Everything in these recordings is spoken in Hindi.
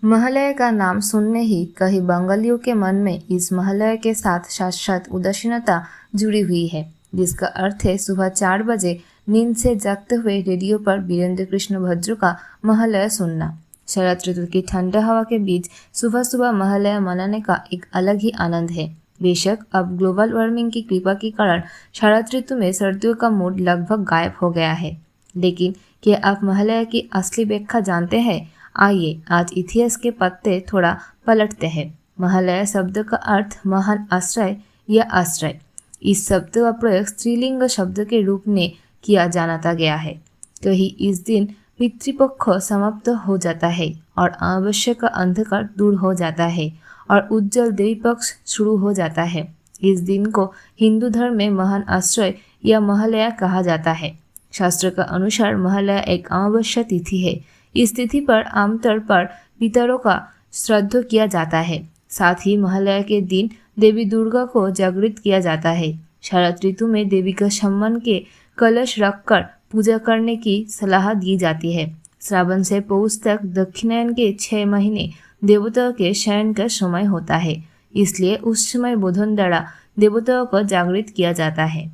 महालय का नाम सुनने ही कई बंगालियों के मन में इस महालय के साथ साक्षात उदासीनता जुड़ी हुई है, जिसका अर्थ है सुबह 4 बजे नींद से जागते हुए रेडियो पर वीरेंद्र कृष्ण भद्र का महालय सुनना। शरद ऋतु की ठंडा हवा के बीच सुबह सुबह महालय मनाने का एक अलग ही आनंद है। बेशक अब ग्लोबल वार्मिंग की कृपा के कारण शरद ऋतु में सर्दियों का मूड लगभग गायब हो गया है, लेकिन क्या आप महालय की असली व्याख्या जानते हैं? आइए आज इतिहास के पत्ते थोड़ा पलटते हैं। महालय शब्द का अर्थ महान आश्रय या आश्रय। इस शब्द का प्रयोग स्त्रीलिंग शब्द के रूप में किया जाता गया है। कहीं इस दिन पितृपक्ष समाप्त हो जाता है और आवश्यक अंधकार दूर हो जाता है और उज्जवल देवी पक्ष शुरू हो जाता है। इस दिन को हिंदू धर्म में महान आश्रय या महालया कहा जाता है। शास्त्र का अनुसार महालया एक अमावस्या तिथि है। इस तिथि पर आमतौर पर पितरों का श्राद्ध किया जाता है। साथ ही महालया के दिन देवी दुर्गा को जागृत किया जाता है। शरद ऋतु में देवी का सम्मान के कलश रखकर पूजा करने की सलाह दी जाती है। श्रावण से पौष तक दक्षिणायन के 6 महीने देवताओं के शयन का समय होता है, इसलिए उस समय बुधन द्वारा देवताओं को जागृत किया जाता है।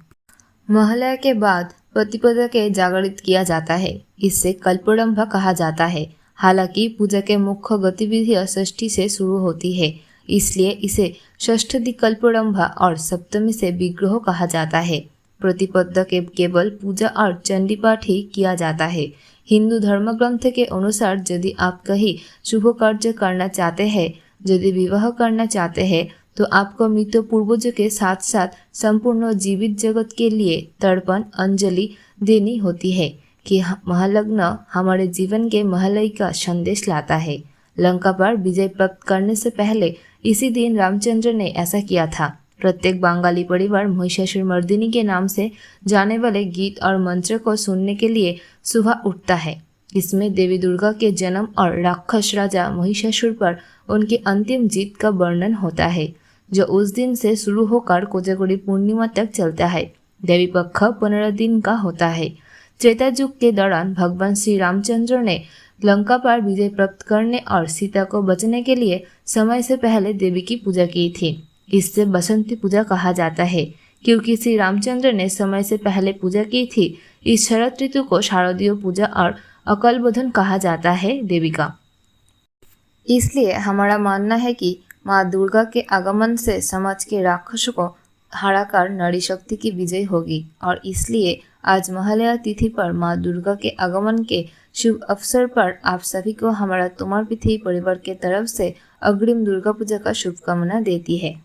महालया के बाद प्रतिपदा के जागृत किया जाता है। इससे कल्पड़ंभ कहा जाता है। हालांकि पूजा के मुख्य गतिविधियां षष्ठी से शुरू होती है, इसलिए इसे षष्ठी कल्पड़ंभ और सप्तमी से विग्रह कहा जाता है। प्रतिपदा के केवल पूजा और चंडी पाठ ही किया जाता है। हिंदू धर्म ग्रंथ के अनुसार यदि आप कहीं शुभ कार्य करना चाहते हैं, यदि विवाह करना चाहते हैं, तो आपको मृत पूर्वजों के साथ साथ संपूर्ण जीवित जगत के लिए तर्पण अंजलि देनी होती है कि महालग्न हमारे जीवन के महालय का संदेश लाता है। लंका पर विजय प्राप्त करने से पहले इसी दिन रामचंद्र ने ऐसा किया था। प्रत्येक बंगाली परिवार महिषासुर मर्दिनी के नाम से जाने वाले गीत और मंत्र को सुनने के लिए सुबह उठता है। इसमें देवी दुर्गा के जन्म और राक्षस राजा महिषासुर पर उनकी अंतिम जीत का वर्णन होता है, जो उस दिन से शुरू होकर कोजागरी पूर्णिमा तक चलता है। देवी पक्ष 15 दिन का होता है। त्रेता युग के दौरान भगवान श्री रामचंद्र ने लंका पर विजय प्राप्त करने और सीता को बचाने के लिए समय से पहले देवी की पूजा की थी। इससे बसंती पूजा कहा जाता है, क्योंकि श्री रामचंद्र ने समय से पहले पूजा की थी। इस शरद ऋतु को शारदीय पूजा और अकाल बोधन कहा जाता है देवी का। इसलिए हमारा मानना है कि माँ दुर्गा के आगमन से समाज के राक्षसों को हराकर नारी शक्ति की विजय होगी और इसलिए आज महालया तिथि पर माँ दुर्गा के आगमन के शुभ अवसर पर आप सभी को हमारा तोमर पृथ्वी परिवार के तरफ से अग्रिम दुर्गा पूजा का शुभकामना देती है।